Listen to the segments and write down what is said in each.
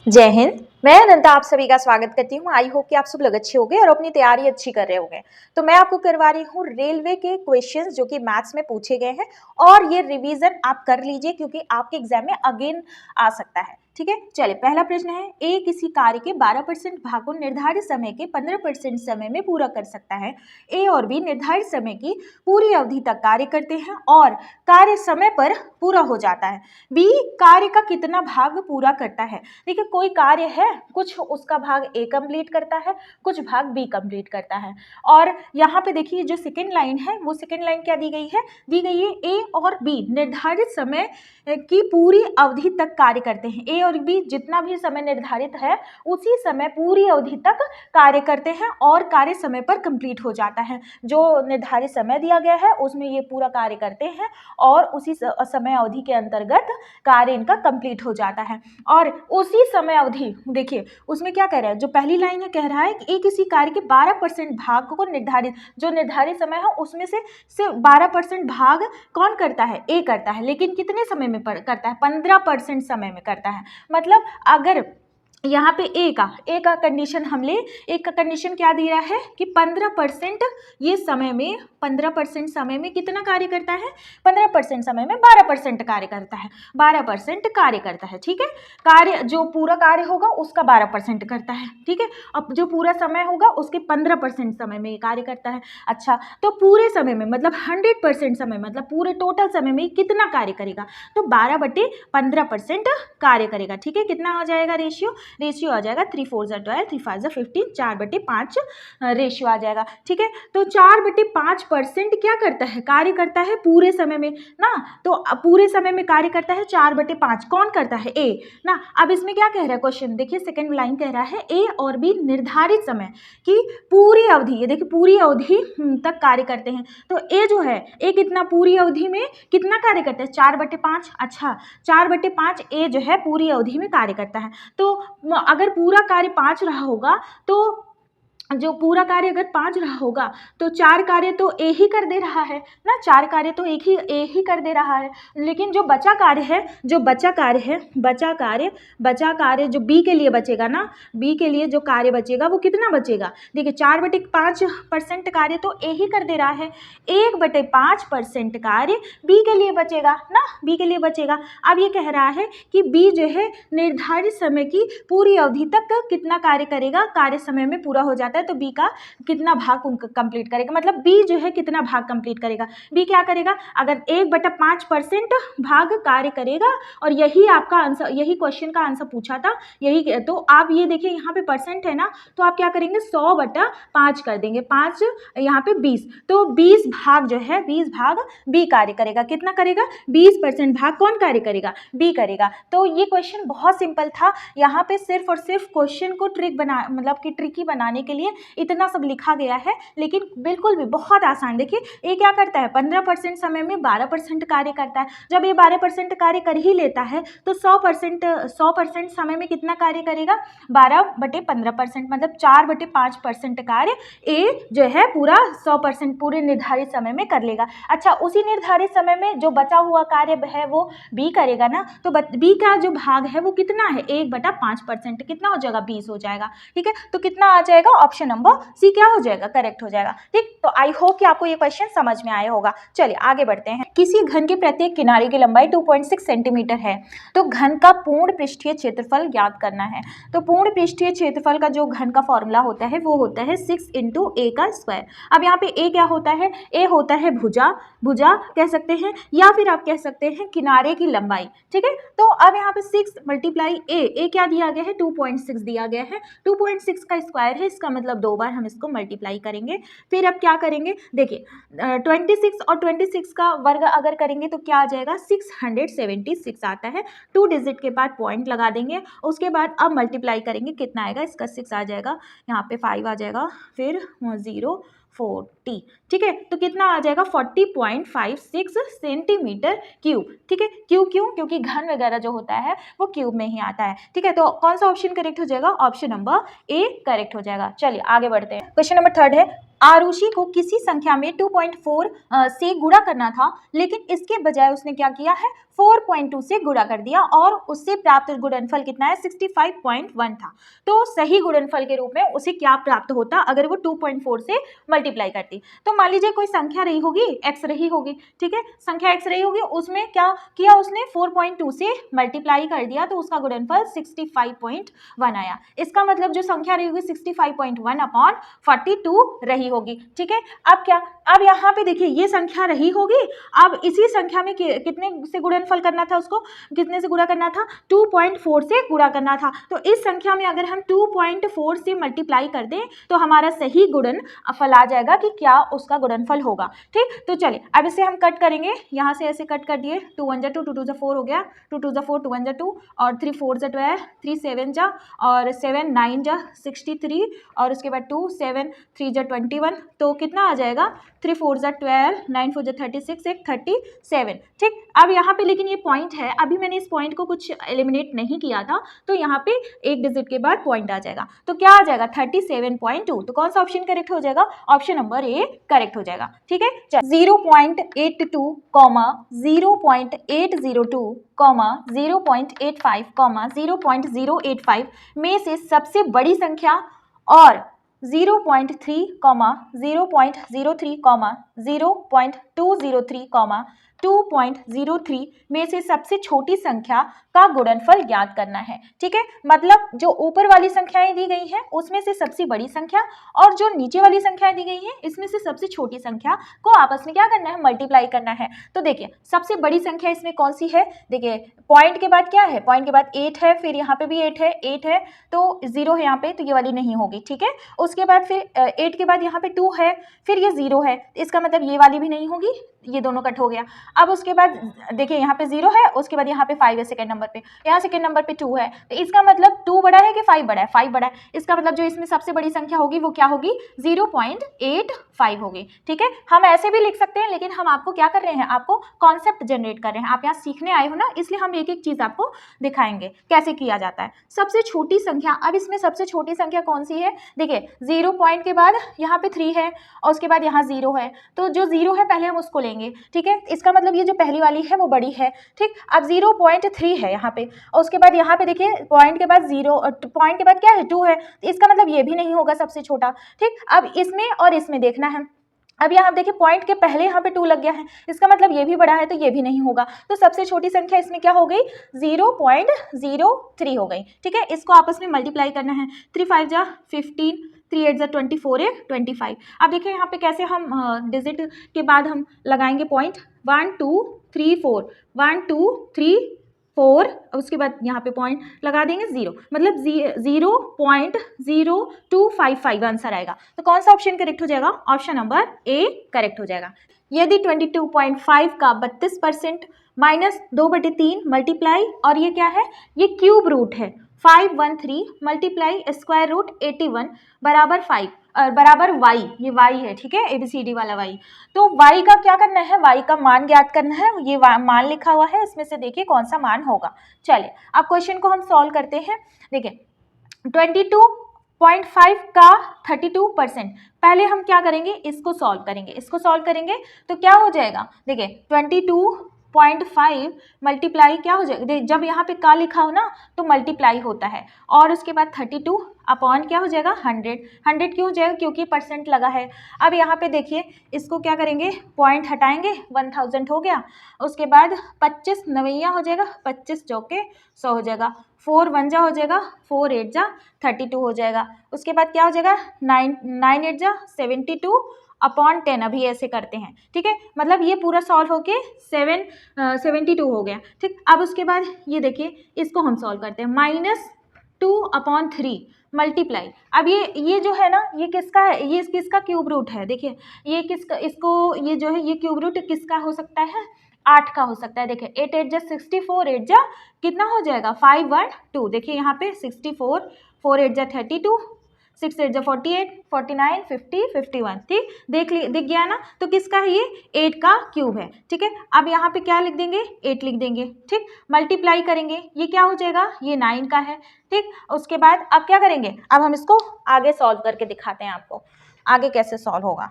जय हिंद। मैं अनंता आप सभी का स्वागत करती हूँ। आई होप कि आप सब लोग अच्छे होंगे और अपनी तैयारी अच्छी कर रहे होंगे। तो मैं आपको करवा रही हूँ रेलवे के क्वेश्चंस जो कि मैथ्स में पूछे गए हैं और ये रिवीजन आप कर लीजिए क्योंकि आपके एग्जाम में अगेन आ सकता है। ठीक है, चलिए पहला प्रश्न है, ए किसी कार्य के 12% भाग को निर्धारित समय के 15% समय में पूरा कर सकता है। ए और बी निर्धारित समय की पूरी अवधि तक कार्य करते हैं और कार्य समय पर पूरा हो जाता है। बी कार्य का कितना भाग पूरा करता है। देखिए कोई कार्य है, कुछ उसका भाग ए कंप्लीट करता है, कुछ भाग बी कंप्लीट करता है। और यहाँ पे देखिए जो सेकेंड लाइन है वो सेकेंड लाइन क्या दी गई है, दी गई है ए और बी निर्धारित समय की पूरी अवधि तक कार्य करते हैं। ए और बी जितना भी समय निर्धारित है उसी समय पूरी अवधि तक कार्य करते हैं और कार्य समय पर कंप्लीट हो जाता है। जो निर्धारित समय दिया गया है उसमें ये पूरा कार्य करते हैं और उसी समय अवधि के अंतर्गत कार्य इनका कंप्लीट हो जाता है। और उसी समय अवधि देखिए उसमें क्या कह रहा है, जो पहली लाइन है कह रहा है कि एक किसी कार्य के 12% भाग को निर्धारित जो निर्धारित समय है उसमें से सिर्फ 12% भाग कौन करता है, ए करता है। लेकिन कितने समय में करता है, 15% समय में करता है। मतलब अगर यहाँ पे ए का कंडीशन हम ले, एक का कंडीशन क्या दिया है कि 15% ये समय में 15% समय में कितना कार्य करता है, 15% समय में 12% कार्य करता है, 12% कार्य करता है। ठीक है, कार्य जो पूरा कार्य होगा उसका 12% करता है। ठीक है, अब जो पूरा समय होगा उसके 15% समय में कार्य करता है। अच्छा, तो पूरे समय में मतलब 100% समय मतलब पूरे टोटल समय में कितना कार्य करेगा, तो 12/15% कार्य करेगा। ठीक है, कितना हो जाएगा रेशियो आ जाएगा 3 4 12 3 5 15, 4/5 रेशियो आ जाएगा। ठीक है, तो 4/5% क्या करता है, कार्य करता है पूरे समय में ना। तो पूरे समय में कार्य करता है 4/5 कौन करता है, ए ना। अब इसमें क्या कह रहा है क्वेश्चन, देखिए सेकंड लाइन कह रहा है ए और बी निर्धारित समय की पूरी अवधि, ये देखिए पूरी अवधि तक कार्य करते हैं। तो ए जो है, ए कितना पूरी अवधि में कितना कार्य करता है, 4/5। अच्छा, 4/5 ए जो है पूरी अवधि में कार्य करता है। तो अगर पूरा कार्य 5 रहा होगा तो जो पूरा कार्य अगर 5 रहा होगा तो 4 कार्य तो ए ही कर दे रहा है ना, 4 कार्य तो ए ही कर दे रहा है। लेकिन जो बचा कार्य है, बचा कार्य जो बी के लिए बचेगा ना, बी के लिए जो कार्य बचेगा वो कितना बचेगा, देखिए 4/5% कार्य तो ए ही कर दे रहा है, 1/5% कार्य बी के लिए बचेगा ना, बी के लिए बचेगा। अब ये कह रहा है कि बी जो है निर्धारित समय की पूरी अवधि तक कितना कार्य करेगा, कार्य समय में पूरा हो जाता है तो बी का कितना भाग कंप्लीट करेगा, मतलब बी जो है कितना भाग कंप्लीट करेगा। बी क्या करेगा, अगर 1/5% भाग कार्य करेगा, और यही आपका आंसर, यही क्वेश्चन का आंसर पूछा था, यही। तो आप ये देखिए यहाँ पे परसेंट है ना, तो आप क्या करेंगे 100/5 कर देंगे, 5 यहाँ पे 20, तो 20 भाग जो है 20 भाग बी कार्य करेगा। कितना करेगा, 20% भाग कौन कार्य करेगा, बी करेगा। तो ये क्वेश्चन बहुत सिंपल था। यहाँ पे सिर्फ और सिर्फ क्वेश्चन को मतलब कि ट्रिकी बनाने के लिए इतना सब लिखा गया है, लेकिन बिल्कुल भी बहुत आसान। देखिए ये क्या करता है, 15% समय में 12% कार्य करता है। जब ये 12% कार्य कर ही लेता है तो 100% समय में कितना कार्य करेगा, 12/15% मतलब 4/5% कार्य ए जो है पूरा 100% पूरे निर्धारित समय में कर लेगा। अच्छा, उसी निर्धारित समय में जो बचा हुआ कार्य है वो बी करेगा ना, तो बी का जो भाग है वो कितना है, 1/5%, कितना हो जाएगा, 20 हो जाएगा। ठीक है, तो कितना आ जाएगा, ऑप्शन नंबर सी क्या हो जाएगा, करेक्ट हो जाएगा। ठीक, तो आई होप कि आपको ये क्वेश्चन समझ में आया होगा। चलिए आगे बढ़ते हैं। किसी घन के प्रत्येक किनारे की लंबाई 2.6 सेंटीमीटर है, तो घन का पूर्ण पृष्ठीय क्षेत्रफल ज्ञात करना है। तो पूर्ण पृष्ठीय क्षेत्रफल का जो घन का फॉर्मूला होता है वो होता है 6 × a का स्क्वायर। अब यहाँ पे ए क्या होता है, ए होता है भुजा कह सकते हैं, या फिर आप कह सकते हैं किनारे की लंबाई। ठीक है, तो अब यहाँ पे 6 × ए क्या दिया गया है, 2.6 दिया गया है, 2.6 का स्क्वायर है, इसका मतलब 2 बार हम इसको मल्टीप्लाई करेंगे। फिर अब क्या करेंगे, देखिए 26 और 26 का वर्ग अगर करेंगे तो क्या आ जाएगा, 676 आता है। 2 डिजिट के बाद पॉइंट लगा देंगे, उसके बाद अब मल्टीप्लाई करेंगे, कितना आएगा, इसका 6 आ जाएगा, यहाँ पे 5 आ जाएगा, फिर 0 4 40, ठीक है, तो कितना आ जाएगा 40.56 सेंटीमीटर क्यूब, ठीक है। क्यों क्योंकि घन वगैरह जो होता है वो क्यूब में ही आता है, ठीक है। तो कौन सा ऑप्शन करेक्ट हो जाएगा? ऑप्शन नंबर ए करेक्ट हो जाएगा। चलिए आगे बढ़ते हैं। क्वेश्चन नंबर 3 है, आरुषि को किसी संख्या में 2.4 से गुणा करना था, लेकिन इसके बजाय उसने क्या किया है, 4.2 से गुणा कर दिया और उससे प्राप्त गुणनफल कितना है, 65.1 था। तो सही गुणनफल के रूप में उसे क्या प्राप्त होता अगर वो 2.4 से मल्टीप्लाई करती? तो मान लीजिए कोई संख्या रही होगी, x रही होगी, ठीक है, संख्या x रही होगी, उसमें क्या किया उसने, 4.2 से मल्टीप्लाई कर दिया तो उसका गुणनफल 65.1 आया। इसका मतलब जो संख्या रही होगी 65.1 अपॉन 42 रही होगी, ठीक है। अब क्या, अब यहाँ पे देखिए ये संख्या रही होगी, अब इसी संख्या में कितने से गुणनफल करना था, उसको कितने से गुणा करना था, 2.4 से गुणा करना था। तो इस संख्या में अगर हम 2.4 से मल्टीप्लाई कर दें तो हमारा सही गुणनफल आ जाएगा कि क्या उसका गुणनफल होगा, ठीक। तो चलिए अब इसे हम कट करेंगे, यहाँ से ऐसे कट कर दिए, 2 1 जा 2, 2 2 जा 4 हो गया, 2 2 जा 4, 2 1 जा 2 और 3 4 जा 12, 3 7 जा और 7 9 जा 63 और उसके बाद 2 7 3 जा 21, तो कितना आ जाएगा, 3 4 जा 12, 9 4 जा 36, 1 37, ठीक। अब यहाँ पे लेकिन ये पॉइंट है, अभी मैंने इस पॉइंट को कुछ एलिमिनेट नहीं किया था, तो यहाँ पे एक डिजिट के बाद पॉइंट आ जाएगा, तो क्या आ जाएगा 37.2। तो कौन सा ऑप्शन करेक्ट हो जाएगा? ऑप्शन नंबर ए करेक्ट हो जाएगा, ठीक है। 0.82, 0.802, 0.85, 0.085 में से सबसे बड़ी संख्या और 0.3, 0.03, 0.203, 2.03 में से सबसे छोटी संख्या का गुणनफल ज्ञात करना है, ठीक है। मतलब जो ऊपर वाली संख्याएं दी गई हैं उसमें से सबसे बड़ी संख्या और जो नीचे वाली संख्याएं दी गई हैं इसमें से सबसे छोटी संख्या को आपस में क्या करना है, मल्टीप्लाई करना है। तो देखिए सबसे बड़ी संख्या इसमें कौन सी है, देखिए पॉइंट के बाद क्या है, पॉइंट के बाद 8 है, फिर यहाँ पे भी 8 है, 8 है तो 0 है यहाँ पे, तो ये वाली नहीं होगी, ठीक है। उसके बाद फिर 8 के बाद यहाँ पे 2 है, फिर ये 0 है, इसका मतलब ये वाली भी नहीं होगी, ये दोनों कट हो गया। अब उसके बाद देखिए यहाँ पे 0 है, उसके बाद यहाँ पे 5 है सेकंड नंबर पे, यहाँ सेकंड नंबर पे 2 है, तो इसका मतलब 2 बड़ा है कि 5 बड़ा है, 5 बड़ा है। इसका मतलब जो इसमें सबसे बड़ी संख्या होगी वो क्या होगी, 0.85 होगी, ठीक है। हम ऐसे भी लिख सकते हैं, लेकिन हम आपको क्या कर रहे हैं, आपको कॉन्सेप्ट जनरेट कर रहे हैं, आप यहाँ सीखने आए हो ना, इसलिए हम एक एक चीज आपको दिखाएंगे कैसे किया जाता है। सबसे छोटी संख्या, अब इसमें सबसे छोटी संख्या कौन सी है, देखिए 0 पॉइंट के बाद यहाँ पे 3 है और उसके बाद यहाँ 0 है, तो जो 0 है पहले हम उसको लेंगे, ठीक है। इसका मतलब ये जो पहली वाली है वो बड़ी है, ठीक। अब 0.3 है यहाँ पे और उसके बाद यहाँ पे देखिए पॉइंट के बाद 0, पॉइंट के बाद क्या है, 2 है, इसका मतलब ये भी नहीं होगा सबसे छोटा, ठीक। अब इसमें और इसमें देखना है, अब यहाँ देखिए पॉइंट के पहले यहाँ पे 2 लग गया है, इसका मतलब ये भी बड़ा है तो ये भी नहीं होगा, तो सबसे छोटी संख्या इसमें क्या हो गई, 0.03 हो गई, ठीक है। इसको आपस में मल्टीप्लाई करना है, 3 5 जा 15, 3 8 जा 24, 25। अब देखिए यहाँ पे कैसे हम डिजिट के बाद हम लगाएंगे पॉइंट, 1 2 3 4, 1 2 3 4, उसके बाद यहाँ पे पॉइंट लगा देंगे 0, मतलब 0.0255 आंसर आएगा। तो कौन सा ऑप्शन करेक्ट हो जाएगा, ऑप्शन नंबर ए करेक्ट हो जाएगा। यदि 22.5 का 32% माइनस 2/3 मल्टीप्लाई, और ये क्या है, ये क्यूब रूट है, 513 मल्टीप्लाई स्क्वायर रूट 81 बराबर 5 बराबर y, ये y है, ठीक है, ABCD वाला y। तो y का क्या करना है, y का मान ज्ञात करना है, ये मान लिखा हुआ है, इसमें से देखिए कौन सा मान होगा। चलिए अब क्वेश्चन को हम सॉल्व करते हैं। देखिए 22.5 का 32%, पहले हम क्या करेंगे, इसको सॉल्व करेंगे, इसको सॉल्व करेंगे तो क्या हो जाएगा, देखिए 22.5 मल्टीप्लाई क्या हो जाएगा, जब यहाँ पे का लिखा हो ना तो मल्टीप्लाई होता है, और उसके बाद 32 अपॉन क्या हो जाएगा 100, 100 क्यों हो जाएगा, क्योंकि परसेंट लगा है। अब यहाँ पे देखिए इसको क्या करेंगे, पॉइंट हटाएंगे, 1000 हो गया, उसके बाद 25 नवैया हो जाएगा, 25 चौके 100 हो जाएगा, 4 1 जा हो जाएगा, 4 8 जा 32 हो जाएगा, उसके बाद क्या हो जाएगा 9 8 जा 72 अपॉन 10, अभी ऐसे करते हैं, ठीक है, मतलब ये पूरा सॉल्व होके 72 हो गया, ठीक। अब उसके बाद ये देखिए इसको हम सॉल्व करते हैं, -2/3 मल्टीप्लाई, अब ये जो है ना ये किसका है, ये किसका क्यूब रूट है, देखिए ये किसका, इसको ये जो है ये क्यूब रूट किसका हो सकता है, 8 का हो सकता है। देखिए 8 8 जा 64, 8 जा कितना हो जाएगा 5 1 2, देखिए यहाँ पे 64, 4 8 जा 32, 6 8 जा 48, 49, 50, 51, ठीक, दिख गया ना। तो किसका है ये? 8 का क्यूब है, ठीक है। अब यहाँ पे क्या लिख देंगे? 8 लिख देंगे, ठीक। मल्टीप्लाई करेंगे, ये क्या हो जाएगा? ये 9 का है, ठीक। उसके बाद अब क्या करेंगे? अब हम इसको आगे सॉल्व करके दिखाते हैं आपको, आगे कैसे सॉल्व होगा।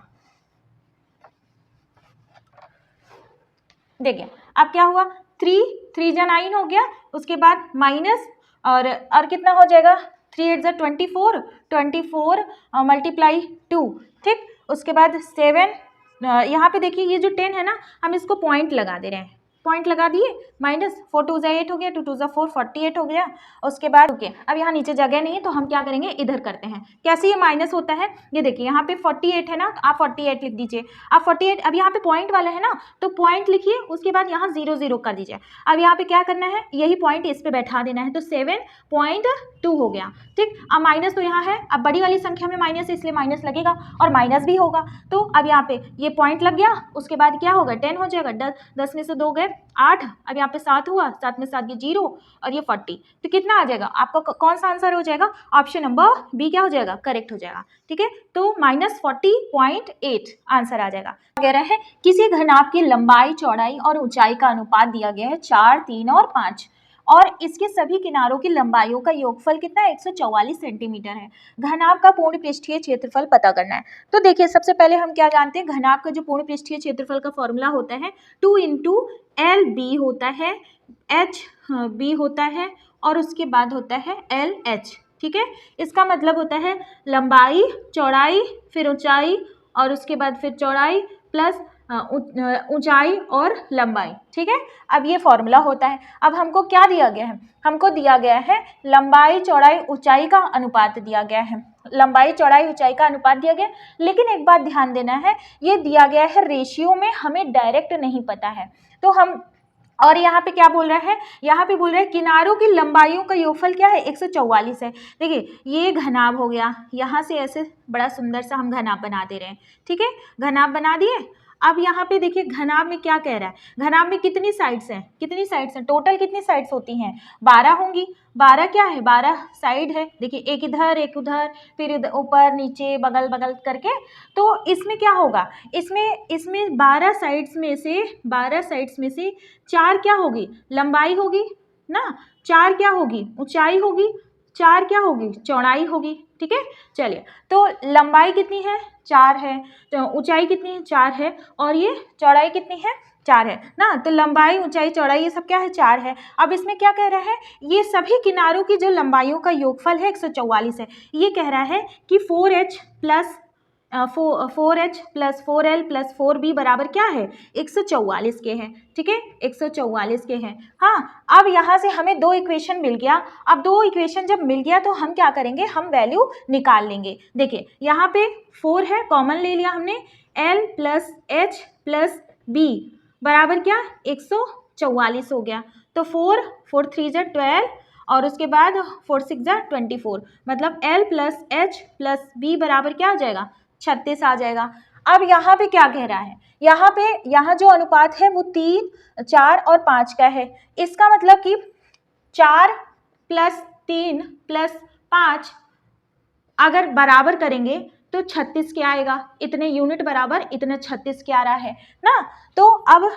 देखिए अब क्या हुआ, 3 जा 9 हो गया, उसके बाद माइनस और कितना हो जाएगा? 3 8 जा 24, 24 मल्टीप्लाई 2, ठीक। उसके बाद 7, यहाँ पे देखिए ये जो 10 है ना, हम इसको पॉइंट लगा दे रहे हैं, पॉइंट लगा दिए, माइनस 4 2 जा 8 हो गया, 2 2 जा 4 48 हो गया। उसके बाद ओके, अब यहाँ नीचे जगह नहीं है तो हम क्या करेंगे? इधर करते हैं। कैसे ये माइनस होता है? ये देखिए यहाँ पे 48 है ना, तो आप 48 लिख दीजिए। आप 48, अब यहाँ पे पॉइंट वाला है ना, तो पॉइंट लिखिए, उसके बाद यहाँ 0 0 कर दीजिए। अब यहाँ पे क्या करना है? यही पॉइंट इस पे बैठा देना है, तो 7.2 हो गया, ठीक। अब माइनस तो यहाँ है, अब बड़ी वाली संख्या में माइनस है इसलिए माइनस लगेगा और माइनस भी होगा। तो अब यहाँ पे ये पॉइंट लग गया, उसके बाद क्या होगा? 10 हो जाएगा, 10 में से 2 गए 8, अब यहाँ पे 7 हुआ, 7 में 7 ये 0 और ये 40, तो कितना आ जाएगा आपका? कौन सा आंसर हो जाएगा? ऑप्शन नंबर बी क्या हो जाएगा? करेक्ट हो जाएगा, ठीक है। तो -40.8 आंसर आ जाएगा। कह रहा है किसी घनाभ की लंबाई, चौड़ाई और ऊंचाई का अनुपात दिया गया है 4, 3 और 5 और इसके सभी किनारों की लंबाइयों का योगफल कितना है? 144 सेंटीमीटर है। घनाभ का पूर्ण पृष्ठीय क्षेत्रफल पता करना है। तो देखिए सबसे पहले हम क्या जानते हैं? घनाभ का जो पूर्ण पृष्ठीय क्षेत्रफल का फॉर्मूला होता है 2 × LB होता है, HB होता है और उसके बाद होता है LH, ठीक है। इसका मतलब होता है लंबाई, चौड़ाई, फिर ऊंचाई और उसके बाद फिर चौड़ाई प्लस ऊंचाई और लंबाई, ठीक है। अब ये फॉर्मूला होता है। अब हमको क्या दिया गया है? हमको दिया गया है लंबाई, चौड़ाई, ऊंचाई का अनुपात दिया गया है, लंबाई, चौड़ाई, ऊंचाई का अनुपात दिया गया। लेकिन एक बात ध्यान देना है, ये दिया गया है रेशियो में, हमें डायरेक्ट नहीं पता है। तो हम, और यहाँ पे क्या बोल रहा है? यहाँ पे बोल रहा है किनारों की लंबाइयों का योगफल क्या है? 144 है। देखिए ये घनाभ हो गया, यहाँ से ऐसे बड़ा सुंदर सा हम घनाभ बना दे रहे हैं, ठीक है। घनाभ बना दिए। अब यहाँ पे देखिए घनाभ में क्या कह रहा है? घनाभ में कितनी साइड्स हैं? कितनी साइड्स हैं? टोटल कितनी साइड्स होती हैं? 12 होंगी। 12 क्या है? 12 साइड है। देखिए एक इधर एक उधर, फिर ऊपर नीचे बगल बगल करके। तो इसमें क्या होगा? इसमें 12 साइड्स में से 4 क्या होगी? लंबाई होगी ना, 4 क्या होगी? ऊंचाई होगी, 4 क्या होगी? चौड़ाई होगी, ठीक है। चलिए तो लंबाई कितनी है? 4 है, तो ऊंचाई कितनी है? 4 है और ये चौड़ाई कितनी है? 4 है ना। तो लंबाई, ऊंचाई, चौड़ाई ये सब क्या है? 4 है। अब इसमें क्या कह रहा है? ये सभी किनारों की जो लंबाइयों का योगफल है 144 है। ये कह रहा है कि 4H plus 4L plus 4B बराबर क्या है? 144 के हैं, ठीक है, 144 के हैं। हाँ, अब यहाँ से हमें 2 इक्वेशन मिल गया। अब 2 इक्वेशन जब मिल गया तो हम क्या करेंगे? हम वैल्यू निकाल लेंगे। देखिए यहाँ पे 4 है, कॉमन ले लिया हमने, L plus H plus B बराबर क्या? 144 हो गया। तो 4 3 जा 12 और उसके बाद 4 6 जा 24, मतलब L plus H plus B बराबर क्या आ जाएगा? 36 आ जाएगा। अब यहाँ पे क्या कह रहा है? यहाँ जो अनुपात है वो 3, 4 और 5 का है। इसका मतलब कि 4 प्लस 3 प्लस 5 अगर बराबर करेंगे तो 36 क्या आएगा? इतने यूनिट बराबर इतने 36 क्या आ रहा है ना। तो अब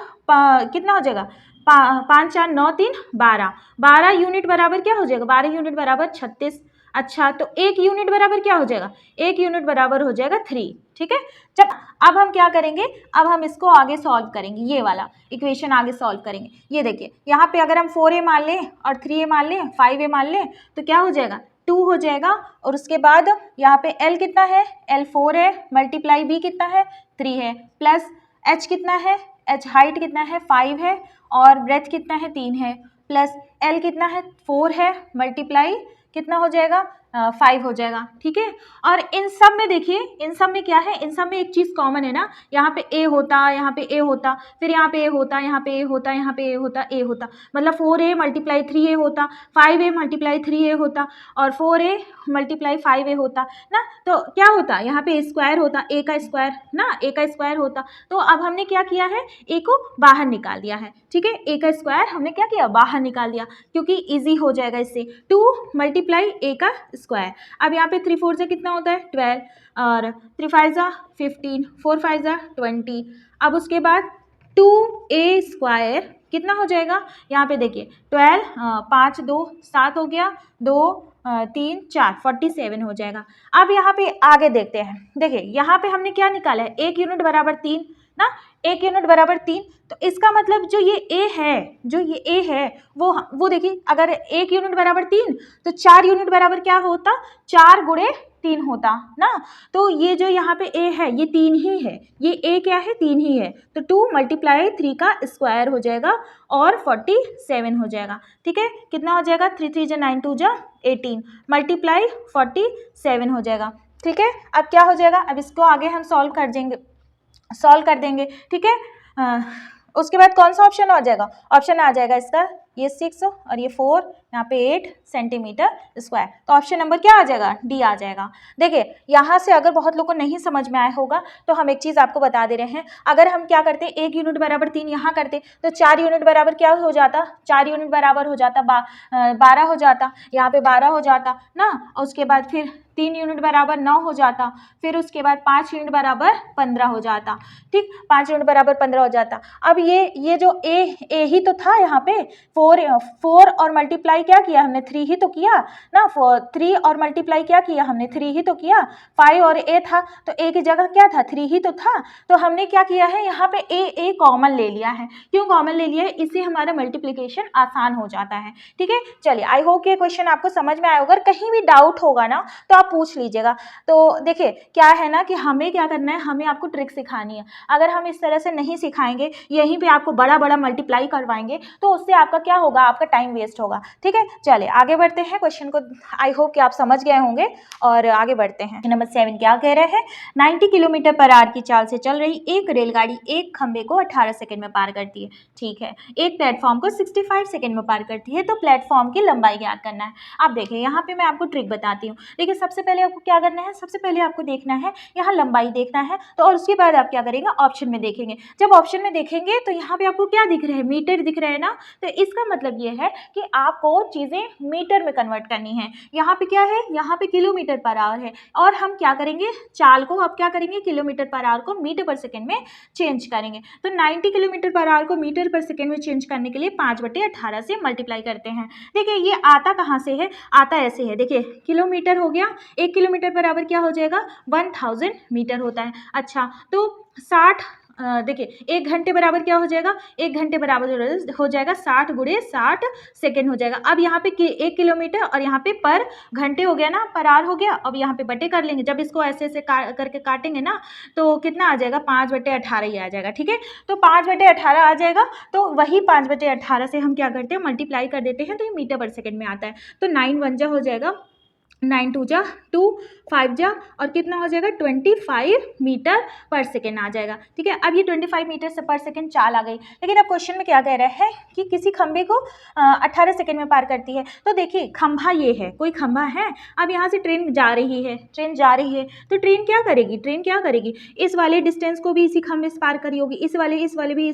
कितना हो जाएगा? 5 4 9 3 12, 12 यूनिट बराबर क्या हो जाएगा? 12 यूनिट बराबर 36। अच्छा, तो 1 यूनिट बराबर क्या हो जाएगा? 1 यूनिट बराबर हो जाएगा 3, ठीक है। चल अब हम क्या करेंगे? अब हम इसको आगे सॉल्व करेंगे, ये वाला इक्वेशन आगे सॉल्व करेंगे। ये देखिए यहाँ पे अगर हम 4A मान लें और 3A मान लें, 5A मान लें तो क्या हो जाएगा? 2 हो जाएगा। और उसके बाद यहाँ पे L कितना है? L 4 है, मल्टीप्लाई B कितना है? 3 है, प्लस H कितना है? H हाइट कितना है? 5 है और ब्रेथ कितना है? 3 है, प्लस L कितना है? 4 है, मल्टीप्लाई कितना हो जाएगा? 5 हो जाएगा, ठीक है। और इन सब में देखिए, इन सब में क्या है? इन सब में एक चीज़ कॉमन है ना, यहाँ पे A होता, यहाँ पे A होता, फिर यहाँ पे A होता, यहाँ पे A होता, यहाँ पे A होता, A होता, मतलब 4A मल्टीप्लाई 3A होता, 5A मल्टीप्लाई 3A होता और 4A मल्टीप्लाई 5A होता ना। तो क्या होता? यहाँ पे स्क्वायर होता, A का स्क्वायर ना, A का स्क्वायर होता। तो अब हमने क्या किया है? A को बाहर निकाल दिया है, ठीक है। A का स्क्वायर हमने क्या किया? बाहर निकाल दिया, क्योंकि ईजी हो जाएगा इससे। 2 मल्टीप्लाई A का स्क्वायर। अब यहाँ पे 3 4 से कितना होता है 12 और 3 5 जा 15, 4 5 जा 20। अब उसके बाद 2a स्क्वायर कितना हो जाएगा, यहाँ पे देखिए 12, 5 2 7 हो गया, 2 3 4 47 हो जाएगा। अब यहाँ पे आगे देखते हैं, देखिए यहाँ पे हमने क्या निकाला है, 1 यूनिट बराबर 3 ना, 1 यूनिट बराबर 3। तो इसका मतलब जो ये a है, जो ये a है वो देखिए, अगर 1 यूनिट बराबर 3 तो 4 यूनिट बराबर क्या होता, 4 गुणे 3 होता ना। तो ये जो यहाँ पे a है ये 3 ही है, ये a क्या है 3 ही है, तो 2 × 3 का स्क्वायर हो जाएगा और 47 हो जाएगा। ठीक है, कितना हो जाएगा, 3 3 जा 9 2 जा 18 मल्टीप्लाई 47 हो जाएगा। ठीक है, अब क्या हो जाएगा, अब इसको आगे हम सॉल्व कर देंगे। ठीक है, उसके बाद कौन सा ऑप्शन आ जाएगा, ऑप्शन आ जाएगा इसका ये 6 और ये 4, यहाँ पे 8 सेंटीमीटर स्क्वायर। तो ऑप्शन नंबर क्या आ जाएगा, डी आ जाएगा। देखिए यहाँ से अगर बहुत लोगों को नहीं समझ में आया होगा तो हम एक चीज़ आपको बता दे रहे हैं, अगर हम क्या करते 1 यूनिट बराबर 3 यहाँ करते तो 4 यूनिट बराबर क्या हो जाता, 4 यूनिट बराबर हो जाता 12 हो जाता, यहाँ पे 12 हो जाता ना, और उसके बाद फिर 3 यूनिट बराबर 9 हो जाता, फिर उसके बाद 5 यूनिट बराबर 15 हो जाता। ठीक, 5 यूनिट बराबर 15 हो जाता। अब ये जो ए ही तो था यहाँ पे, 4 और मल्टीप्लाई क्या किया हमने, 3 ही तो किया ना, 3 और मल्टीप्लाई क्या किया हमने, 3 ही तो किया। 5 और a था तो a की जगह क्या था, 3 ही तो था, तो हमने क्या किया है यहाँ पे a कॉमन ले लिया है। क्यों कॉमन ले लिया है, इससे हमारा मल्टीप्लिकेशन आसान हो जाता है। ठीक है, चलिए आई होप ये क्वेश्चन आपको समझ में आया होगा। कहीं भी डाउट होगा ना तो आप पूछ लीजिएगा। तो देखिए क्या है ना कि हमें क्या करना है, हमें आपको ट्रिक सिखानी है। अगर हम इस तरह से नहीं सिखाएंगे, यहीं पे आपको बड़ा बड़ा मल्टीप्लाई करवाएंगे तो उससे आपका क्या होगा, आपका टाइम वेस्ट होगा। ठीक है, चलिए आगे बढ़ते हैं क्वेश्चन को, आई होप कि आप समझ गए होंगे और आगे बढ़ते हैं। नंबर 7 क्या कह रहे हैं, 90 किलोमीटर पर आवर की चाल से चल रही एक रेलगाड़ी एक खंबे को 18 सेकंड में पार करती है। ठीक है, एक प्लेटफॉर्म को 65 सेकंड में पार करती है, तो प्लेटफॉर्म की लंबाई ज्ञात करना है। अब देखिए यहाँ पे मैं आपको ट्रिक बताती हूँ। देखिए सबसे पहले आपको क्या करना है, सबसे पहले आपको देखना है यहाँ लंबाई देखना है, तो और उसके बाद आप क्या करेंगे, ऑप्शन में देखेंगे। जब ऑप्शन में देखेंगे तो यहाँ पे आपको क्या दिख रहा है, मीटर दिख रहा है ना, तो इसका मतलब ये है कि आपको चीज़ें मीटर में कन्वर्ट करनी है। यहाँ पे क्या है, यहाँ पे किलोमीटर पर आवर है, और हम क्या करेंगे, चाल को अब क्या करेंगे, किलोमीटर पर आवर को मीटर पर सेकेंड में चेंज करेंगे। तो 90 किलोमीटर पर आवर को मीटर पर सेकेंड में चेंज करने के लिए 5/18 से मल्टीप्लाई करते हैं। देखिए ये आता कहाँ से है, आता ऐसे है, देखिए किलोमीटर हो गया, 1 किलोमीटर बराबर क्या हो जाएगा, 1000 मीटर होता है। अच्छा तो 60, देखिए 1 घंटे बराबर क्या हो जाएगा, 1 घंटे बराबर हो जाएगा 60 × 60 सेकेंड हो जाएगा। अब यहाँ पे 1 किलोमीटर और यहाँ पे पर घंटे हो गया ना, पर आवर हो गया। अब यहाँ पे बटे कर लेंगे, जब इसको ऐसे ऐसे करके काटेंगे ना तो कितना आ जाएगा, 5/18 ही आ जाएगा। ठीक है, तो 5/18 आ जाएगा, तो वही 5/18 से हम क्या करते हैं, मल्टीप्लाई कर देते हैं, तो ये मीटर पर सेकेंड में आता है। तो 9 1 जा हो जाएगा, 9 2 जा 2, 5 जा और कितना हो जाएगा, 25 मीटर पर सेकेंड आ जाएगा। ठीक है, अब ये 25 मीटर से पर सेकेंड चाल आ गई। लेकिन अब क्वेश्चन में क्या कह रहा है कि किसी खंबे को 18 सेकेंड में पार करती है। तो देखिए खंभा ये है, कोई खंभा है, अब यहाँ से ट्रेन जा रही है, तो ट्रेन क्या करेगी, इस वाले डिस्टेंस को भी इसी खंभे से पार करी होगी, इस वाले भी,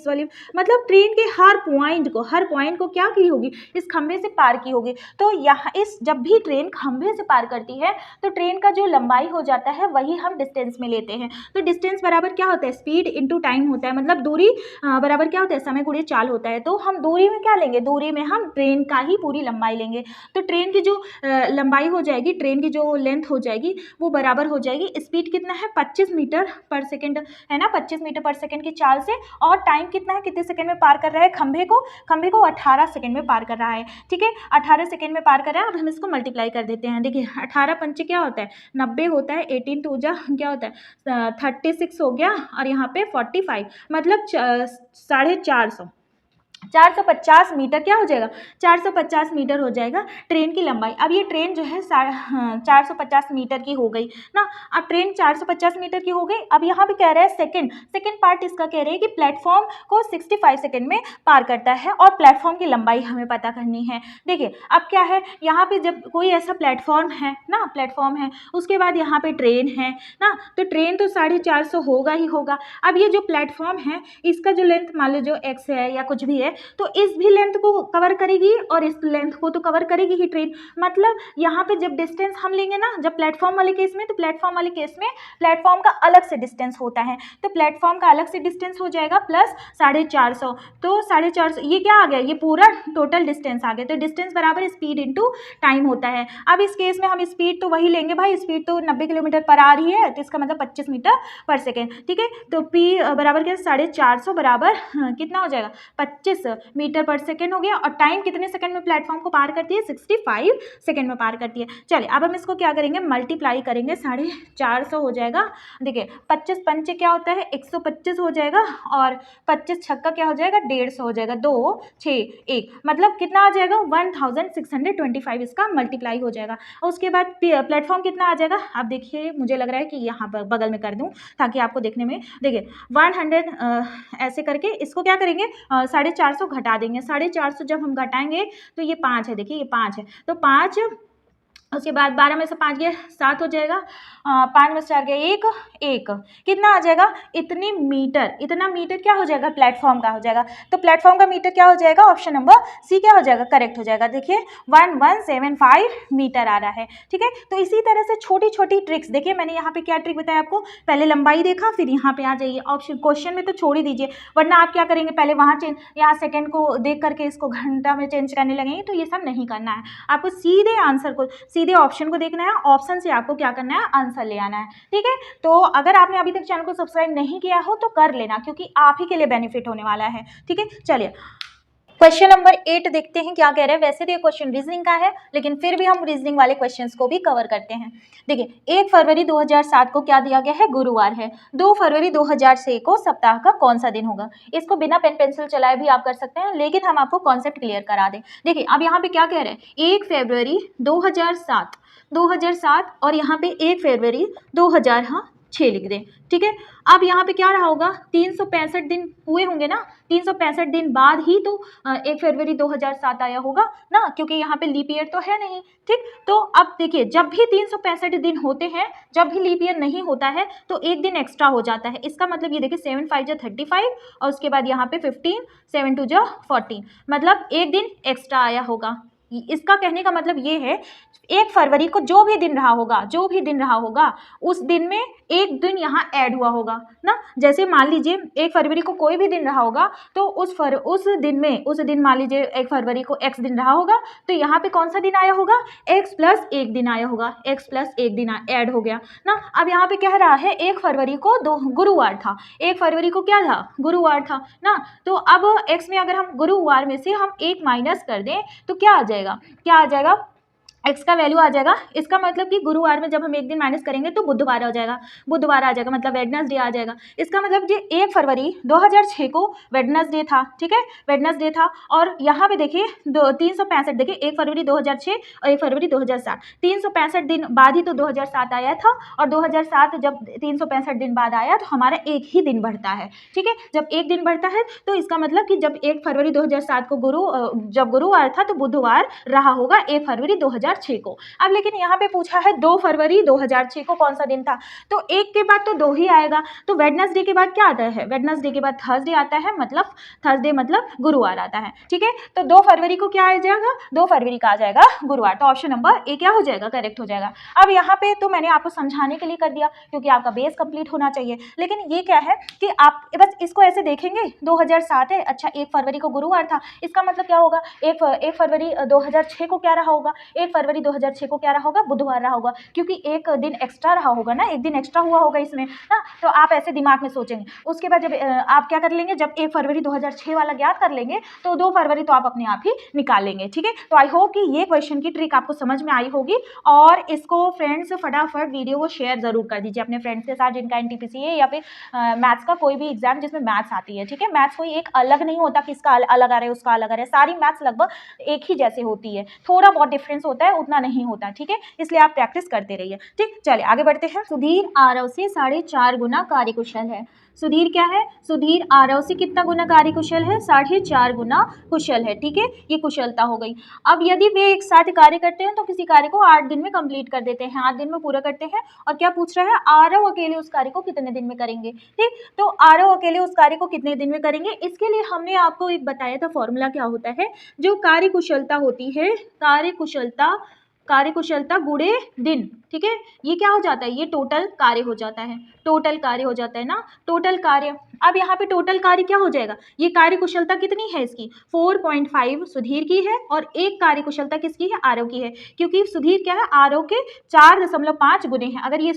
मतलब ट्रेन के हर पॉइंट को क्या की होगी, इस खंभे से पार की होगी। तो यहाँ जब भी ट्रेन खंभे से पार करती है तो ट्रेन का जो लंबाई हो जाता है वही हम डिस्टेंस में लेते हैं। तो डिस्टेंस बराबर क्या होता है, स्पीड इनटू टाइम होता है, मतलब दूरी बराबर क्या होता है, समय गुणे चाल होता है। तो हम दूरी में क्या लेंगे, दूरी में हम ट्रेन का ही पूरी लंबाई लेंगे। तो ट्रेन की जो लंबाई हो जाएगी, ट्रेन की जो लेंथ हो जाएगी वो बराबर हो जाएगी, स्पीड कितना है 25 मीटर पर सेकेंड है ना, 25 मीटर पर सेकेंड की चाल से, और टाइम कितना है, कितने सेकेंड में पार कर रहा है खंभे को 18 सेकेंड में पार कर रहा है। ठीक है, 18 सेकेंड में पार कर रहा है। अब हम इसको मल्टीप्लाई कर देते हैं। देखिए 18 पंचे क्या होता है, 90 होता है, 18 2 जा क्या होता है 36 हो गया, और यहाँ पे 45 मतलब 450 मीटर क्या हो जाएगा, 450 मीटर हो जाएगा ट्रेन की लंबाई। अब ये ट्रेन जो है 450 मीटर की हो गई ना। अब ट्रेन 450 मीटर की हो गई। अब यहाँ पे कह रहा है सेकंड पार्ट इसका कह रहे हैं कि प्लेटफॉर्म को 65 सेकंड में पार करता है, और प्लेटफॉर्म की लंबाई हमें पता करनी है। देखिए अब क्या है, यहाँ पे जब कोई ऐसा प्लेटफॉर्म है उसके बाद यहाँ पे ट्रेन है ना, तो ट्रेन तो 450 होगा ही होगा। अब ये जो प्लेटफॉर्म है इसका जो लेंथ मान लो जो x है या कुछ भी है, तो इस भी लेंथ को कवर करेगी और इस लेंथ को तो कवर करेगी ही ट्रेन। मतलब यहाँ पे जब डिस्टेंस हम लेंगे ना, जब प्लेटफॉर्म वाले केस में, तो प्लेटफॉर्म वाले केस में प्लेटफॉर्म का अलग से डिस्टेंस होता है, तो प्लेटफॉर्म का अलग से डिस्टेंस हो जाएगा प्लस 450, तो 450 ये क्या आ गया, ये पूरा टोटल डिस्टेंस आ गया। तो डिस्टेंस बराबर स्पीड इंटू टाइम होता है। अब इस केस में हम स्पीड तो वही लेंगे भाई, स्पीड तो 90 किलोमीटर पर आ रही है, तो इसका मतलब 25 मीटर पर सेकेंड, ठीक है। तो पी बराबर क्या, 450 बराबर कितना हो जाएगा, 25 मीटर पर सेकेंड हो गया। और टाइम कितने सेकंड में प्लेटफॉर्म को पार करती है, 65 सेकंड में पार करती है। चलिए अब हम इसको क्या करेंगे, मल्टीप्लाई करेंगे, 450 हो जाएगा। देखिए 25 पंचे क्या होता है, 125 हो जाएगा, और 25 छक्का क्या हो जाएगा, 150 हो जाएगा, 2 6 1, मतलब कितना आ जाएगा, 1625 इसका मल्टीप्लाई हो जाएगा। और उसके बाद प्लेटफॉर्म कितना आ जाएगा, अब देखिए मुझे लग रहा है कि यहाँ पर बगल में कर दूँ ताकि आपको देखने में, देखिए 100 ऐसे करके इसको क्या करेंगे, 450 घटा देंगे। 450 जब हम घटाएंगे तो ये 5 है, देखिए ये 5 है, तो 5, उसके बाद 12 में से 5 गया 7 हो जाएगा, 5 में से 4 गया 1 1, कितना आ जाएगा, इतनी मीटर, इतना मीटर क्या हो जाएगा, प्लेटफॉर्म का हो जाएगा। तो प्लेटफॉर्म का मीटर क्या हो जाएगा, ऑप्शन नंबर सी क्या हो जाएगा, करेक्ट हो जाएगा। देखिए 1175 मीटर आ रहा है, ठीक है। तो इसी तरह से छोटी छोटी ट्रिक्स, देखिए मैंने यहाँ पे क्या ट्रिक बताया आपको, पहले लंबाई देखा, फिर यहाँ पे आ जाइए ऑप्शन, क्वेश्चन में तो छोड़ ही दीजिए, वरना आप क्या करेंगे, पहले वहाँ चेंज, यहाँ सेकंड को देख करके इसको घंटा में चेंज करने लगेंगे, तो ये सब नहीं करना है। आपको सीधे आंसर को, सीधे ऑप्शन को देखना है, ऑप्शन से आपको क्या करना है, आंसर ले आना है, ठीक है। तो अगर आपने अभी तक चैनल को सब्सक्राइब नहीं किया हो तो कर लेना, क्योंकि आप ही के लिए बेनिफिट होने वाला है, ठीक है। चलिए क्वेश्चन नंबर 8 देखते हैं क्या कह रहे हैं। वैसे तो ये क्वेश्चन रीजनिंग का है, लेकिन फिर भी हम रीजनिंग वाले क्वेश्चंस को भी कवर करते हैं। देखिए 1 फरवरी 2007 को क्या दिया गया है, गुरुवार है। 2 फरवरी 2006 को सप्ताह का कौन सा दिन होगा। इसको बिना पेन पेंसिल चलाए भी आप कर सकते हैं, लेकिन हम आपको कॉन्सेप्ट क्लियर करा दें। देखिए अब यहाँ पे क्या कह रहे हैं, 1 फरवरी 2007 और यहाँ पे 1 फरवरी 2006 लिख दें, ठीक है। अब यहाँ पे क्या रहा होगा, 365 दिन हुए होंगे ना, 365 दिन बाद ही तो 1 फरवरी 2007 आया होगा ना, क्योंकि यहाँ पे लीप ईयर तो है नहीं, ठीक। तो अब देखिए जब भी 365 दिन होते हैं, जब भी लीप ईयर नहीं होता है तो एक दिन एक्स्ट्रा हो जाता है। इसका मतलब ये देखिए 7 5 जा 35 और उसके बाद यहाँ पे 15, 7 2 जा 14, मतलब एक दिन एक्स्ट्रा आया होगा। इसका कहने का मतलब ये है 1 फरवरी को जो भी दिन रहा होगा उस दिन में एक दिन यहाँ ऐड हुआ होगा ना। जैसे मान लीजिए 1 फरवरी को कोई भी दिन रहा होगा तो उस दिन मान लीजिए 1 फरवरी को x दिन रहा होगा, तो यहाँ पे कौन सा दिन आया होगा, x प्लस 1 दिन आया होगा, x प्लस 1 दिन ऐड हो गया ना। अब यहाँ पे कह रहा है 1 फरवरी को गुरुवार था, 1 फरवरी को क्या था, गुरुवार था ना। तो अब x में अगर हम गुरुवार में से हम 1 माइनस कर दें तो क्या आ जाएगा, x का वैल्यू आ जाएगा। इसका मतलब कि गुरुवार में जब हम एक दिन माइनस करेंगे तो बुधवार आ जाएगा, मतलब वेडनेसडे आ जाएगा। इसका मतलब ये 1 फरवरी 2006 को वेडनेसडे था, ठीक है, वेडनेसडे था। और यहाँ पे देखिए 365, देखिए 1 फरवरी 2006 और 1 फरवरी 2007, 365 दिन बाद ही तो 2007 आया था, और 2007 जब 365 दिन बाद आया तो हमारा एक ही दिन बढ़ता है, ठीक है। जब एक दिन बढ़ता है तो इसका मतलब कि जब 1 फरवरी 2007 को जब गुरुवार था तो बुधवार रहा होगा 1 फरवरी 2006 को। अब लेकिन यहाँ पे पूछा है 2 फरवरी 2006 को कौन सा दिन था, तो एक के बाद तो 2 ही आएगा, तो वेडनेसडे के बाद क्या आता है, वेडनेसडे के बाद थर्सडे आता है, मतलब थर्सडे मतलब गुरुवार आता है, ठीक है। तो 2 फरवरी को क्या आ जाएगा, 2 फरवरी का आ जाएगा गुरुवार, तो ऑप्शन नंबर ए क्या हो जाएगा, करेक्ट हो जाएगा। अब यहाँ पे तो मैंने आपको समझाने के लिए कर दिया क्योंकि आपका बेस कंप्लीट होना चाहिए, लेकिन ये क्या है कि आप बस इसको ऐसे देखेंगे 2007 है, अच्छा 1 फरवरी को गुरुवार था, इसका मतलब क्या होगा, 1 फरवरी 2006 को क्या रहा होगा, 1 फरवरी 2006 को क्या रहा होगा, बुधवार रहा होगा, क्योंकि एक दिन एक्स्ट्रा रहा होगा ना, एक दिन एक्स्ट्रा हुआ होगा इसमें ना। तो आप ऐसे दिमाग में सोचेंगे, उसके बाद जब आप क्या कर लेंगे, जब 1 फरवरी 2006 वाला ज्ञात कर लेंगे तो 2 फरवरी तो आप अपने आप ही निकाल लेंगे, ठीक है। तो आई होप कि ये क्वेश्चन की ट्रिक आपको समझ में आई होगी, और इसको फ्रेंड्स फटाफट वीडियो को शेयर जरूर कर दीजिए अपने फ्रेंड्स के साथ जिनका NTPC है या फिर मैथ्स का कोई भी एग्जाम जिसमें मैथ्स आती है, ठीक है। मैथ्स कोई एक अलग नहीं होता कि इसका अलग आ रहा है उसका अलग आ रहा है, सारी मैथ्स लगभग एक ही जैसे होती है, थोड़ा बहुत डिफरेंस होता है, उतना नहीं होता, ठीक है। इसलिए आप प्रैक्टिस करते रहिए, ठीक। चलिए आगे बढ़ते हैं। सुधीर आरव से 4.5 गुना कार्यकुशल है। सुधीर क्या है, सुधीर आरव से कितना गुना कार्य कुशल है, 4.5 गुना कुशल है, ठीक है, ये कुशलता हो गई। अब यदि वे एक साथ कार्य करते हैं तो किसी कार्य को 8 दिन में कंप्लीट कर देते हैं, 8 दिन में पूरा करते हैं। और क्या पूछ रहा है, आरव अकेले उस कार्य को कितने दिन में करेंगे, ठीक। तो आरव अकेले उस कार्य को कितने दिन में करेंगे, इसके लिए हमने आपको एक बताया था फॉर्मूला क्या होता है, जो कार्य कुशलता होती है, कार्य कुशलता गुणे दिन, ठीक है, ये क्या हो जाता है, ये टोटल कार्य हो जाता है, टोटल कार्य हो जाता है ना, टोटल कार्य। अब यहाँ पे टोटल कार्य क्या हो जाएगा, ये कार्य कुशलता कितनी है इसकी, 4.5 सुधीर की है और एक कार्य कुशलता किसकी है, आरव की है, क्योंकि सुधीर क्या है, आरव के 4.5 गुने हैं। अगर ये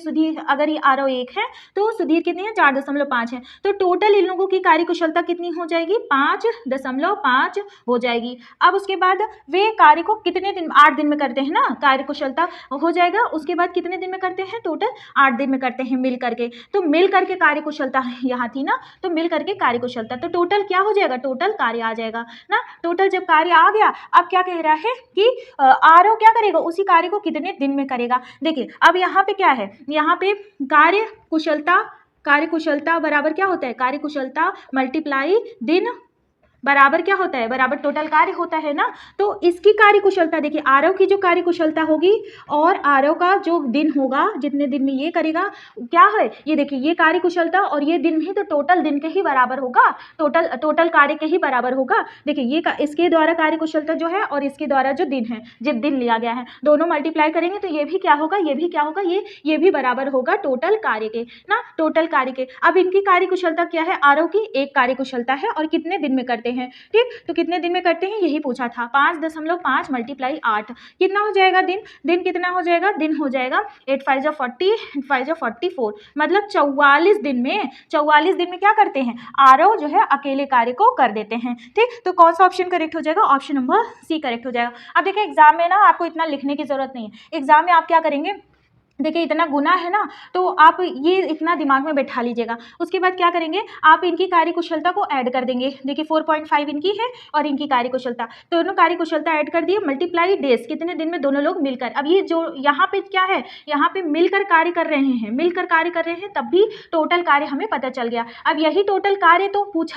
आरव 1 है तो सुधीर कितनी है, 4.5 है, तो टोटल इन लोगों की कार्य कुशलता कितनी हो जाएगी, 5.5 हो जाएगी। अब उसके बाद वे कार्य को कितने दिन, 8 दिन में करते हैं ना, कार्य कुशलता हो जाएगा। उसके बाद कितने दिन में करते हैं, टोटल 8 दिन में करते हैं मिल करके, तो मिल करके कार्य कुशलता यहाँ थी ना, तो मिल करके कार्य कुशलता, तो टोटल क्या हो जाएगा, टोटल कार्य आ जाएगा ना। टोटल जब कार्य आ गया, अब क्या कह रहा है कि आरव क्या करेगा, उसी कार्य को कितने दिन में करेगा। देखिए अब यहाँ पे क्या है, यहाँ पे कार्य कुशलता बराबर क्या होता है, कार्य कुशलता मल्टीप्लाई दिन बराबर क्या होता है, बराबर टोटल कार्य होता है ना। तो इसकी कार्य कुशलता देखिए, आरव की जो कार्य कुशलता होगी और आरव का जो दिन होगा, जितने दिन में ये करेगा, क्या है, ये देखिए, ये कार्य कुशलता और ये दिन ही, तो टोटल दिन के ही बराबर होगा, टोटल कार्य के ही बराबर होगा। देखिए ये इसके द्वारा कार्य कुशलता जो है और इसके द्वारा जो दिन है, जब दिन लिया गया है, दोनों मल्टीप्लाई करेंगे तो ये भी क्या होगा, ये भी क्या होगा, ये भी बराबर होगा टोटल कार्य के ना, टोटल कार्य के। अब इनकी कार्य कुशलता क्या है, आरव की एक कार्य कुशलता है और कितने दिन में करते हैं, ठीक, तो कितने दिन में करते हैं यही पूछा था, 5.5 मल्टीप्लाई 8 कितना हो जाएगा, दिन कितना हो जाएगा, दिन हो जाएगा 8 5 जा 40, 8 5 जा 44, मतलब 44 दिन में क्या करते हैं, आरव जो है अकेले कार्य को कर देते हैं, ठीक। तो कौन सा ऑप्शन करेक्ट हो जाएगा, ऑप्शन नंबर सी करेक्ट हो जाएगा। अब देखिए एग्जाम में ना आपको इतना लिखने की जरूरत नहीं है, एग्जाम में आप क्या करेंगे, देखिए इतना गुना है ना, तो आप ये इतना दिमाग में बैठा लीजिएगा। उसके बाद क्या करेंगे, आप इनकी कार्य कुशलता को ऐड कर देंगे। देखिए 4.5 इनकी है और इनकी कार्य कुशलता, दोनों कार्य कुशलता ऐड कर दिए, मल्टीप्लाई डेज, कितने दिन में दोनों लोग मिलकर। अब ये जो यहाँ पे क्या है, यहाँ पे मिलकर कार्य कर रहे हैं, तब भी टोटल कार्य हमें पता चल गया। अब यही टोटल कार्य तो पूछ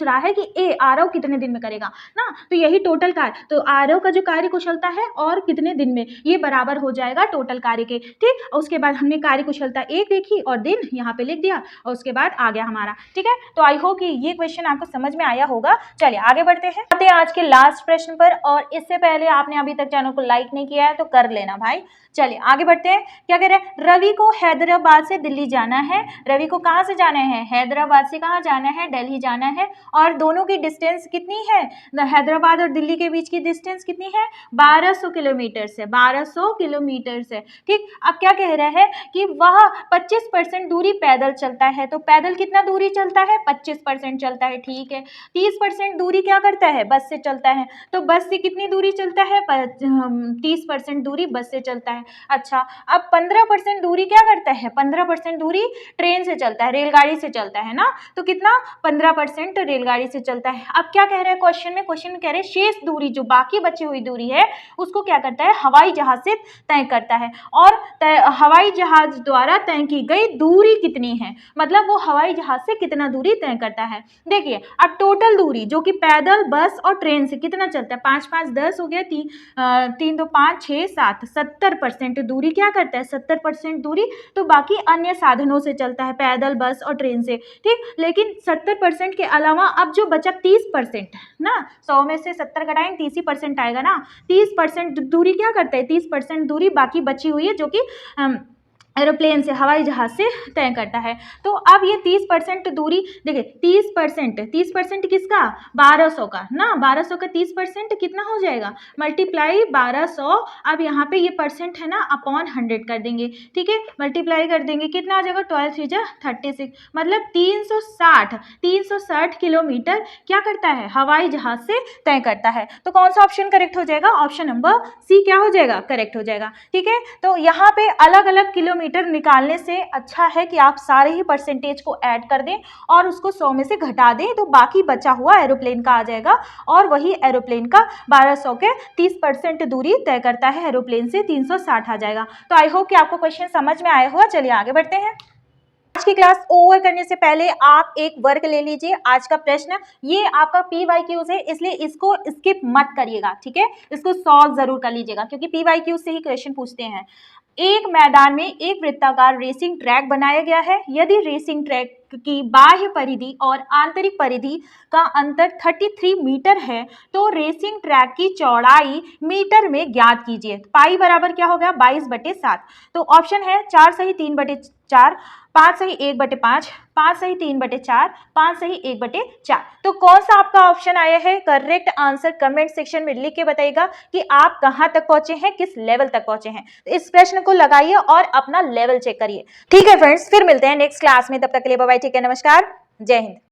रहा है कि ए आरव कितने दिन में करेगा ना, तो यही टोटल कार्य, तो आरव का जो कार्य कुशलता है और कितने दिन में, ये बराबर हो जाएगा टोटल कार्य के, ठीक। उसके बाद हमने कार्य कुशलता 1 देखी और दिन यहाँ पे लिख दिया और उसके बाद आ गया हमारा, ठीक है। तो आई होप कि ये क्वेश्चन आपको समझ में आया होगा। चलिए आगे बढ़ते हैं, आते हैं आज के लास्ट प्रश्न पर, और इससे पहले आपने अभी तक चैनल को लाइक नहीं किया है तो कर लेना भाई। चलिए आगे बढ़ते हैं, क्या कह रहे हैं, रवि को हैदराबाद से दिल्ली जाना है, रवि को कहाँ से जाना है, हैदराबाद से कहाँ जाना है, दिल्ली जाना है, और दोनों की डिस्टेंस कितनी है, हैदराबाद और दिल्ली के बीच की डिस्टेंस कितनी है, 1200 किलोमीटर से, 1200 किलोमीटर से, ठीक। अब क्या कह रहा है कि वह 25% दूरी पैदल चलता है, तो पैदल कितना दूरी चलता है, 25% चलता है, ठीक है। 30% दूरी क्या करता है, बस से चलता है, तो बस से कितनी दूरी चलता है, 30% दूरी बस से चलता है। अच्छा, अब 15% दूरी क्या करता है, 15% दूरी ट्रेन से चलता है, रेलगाड़ी से चलता है ना, तो कितना, 15% रेलगाड़ी से चलता है। अब क्या कह रहे हैं क्वेश्चन में कह रहे हैं शेष दूरी, जो बाकी बची हुई दूरी है, उसको क्या करता है, हवाई जहाज से तय करता है, और हवाई जहाज द्वारा तय की गई दूरी कितनी है, मतलब वो हवाई जहाज से कितना दूरी तय करता है। देखिए अब टोटल दूरी जो कि पैदल, बस और ट्रेन से कितना चलता है, 5 5 10 हो गया, 3 2 5 6 7, 70% दूरी क्या करता है, 70% दूरी तो बाकी अन्य साधनों से चलता है, पैदल, बस और ट्रेन से, ठीक। लेकिन 70% के अलावा अब जो बचा 30% ना, 100 में से 70 घटाएं 30% आएगा ना, 30% दूरी क्या करता है, 30% दूरी बाकी बची हुई है जो कि एरोप्लेन से, हवाई जहाज से तय करता है। तो अब ये 30% दूरी, देखिए 30% किसका, 1200 का ना, 1200 का 30% कितना हो जाएगा, मल्टीप्लाई 1200, अब यहाँ पे ये परसेंट है ना, अपॉन 100 कर देंगे, ठीक है, मल्टीप्लाई कर देंगे, कितना आ जाएगा, 12 3 जा 36, मतलब 360 किलोमीटर क्या करता है, हवाई जहाज से तय करता है। तो कौन सा ऑप्शन करेक्ट हो जाएगा, ऑप्शन नंबर सी क्या हो जाएगा, करेक्ट हो जाएगा, ठीक है। तो यहाँ पे अलग अलग किलोमीटर निकालने से अच्छा है कि आप सारे ही परसेंटेज को ऐड कर दें और उसको 100 में से घटा दें, तो बाकी बचा हुआ एरोप्लेन का आ जाएगा, और वही एरोप्लेन का 1200 के 30% दूरी तय करता है, एरोप्लेन से 360 आ जाएगा। तो आई होप कि आपको क्वेश्चन समझ में आया होगा। चलिए आगे बढ़ते हैं। आज की क्लास ओवर करने से पहले आप एक वर्क ले लीजिए। आज का प्रश्न ये आपका PYQ है, इसलिए इसको स्किप मत करिएगा, ठीक है। इसको सॉल्व जरूर कर लीजिएगा क्योंकि PYQ से ही क्वेश्चन पूछते हैं। एक मैदान में एक वृत्ताकार रेसिंग ट्रैक बनाया गया है। यदि रेसिंग ट्रैक की बाह्य परिधि और आंतरिक परिधि का अंतर 33 मीटर है तो रेसिंग ट्रैक की चौड़ाई मीटर में ज्ञात कीजिए। पाई बराबर क्या हो गया 22/7। तो ऑप्शन है 4 सही 3/4, 5 सही 1/5, 5 सही 3/4, 5 सही 1/4। तो कौन सा आपका ऑप्शन आया है करेक्ट आंसर कमेंट सेक्शन में लिख के बताइएगा कि आप कहां तक पहुंचे हैं, किस लेवल तक पहुंचे हैं। तो इस प्रश्न को लगाइए और अपना लेवल चेक करिए। ठीक है फ्रेंड्स, फिर मिलते हैं नेक्स्ट क्लास में। तब तक के लिए बाय बाय, ठीक है, नमस्कार, जय हिंद।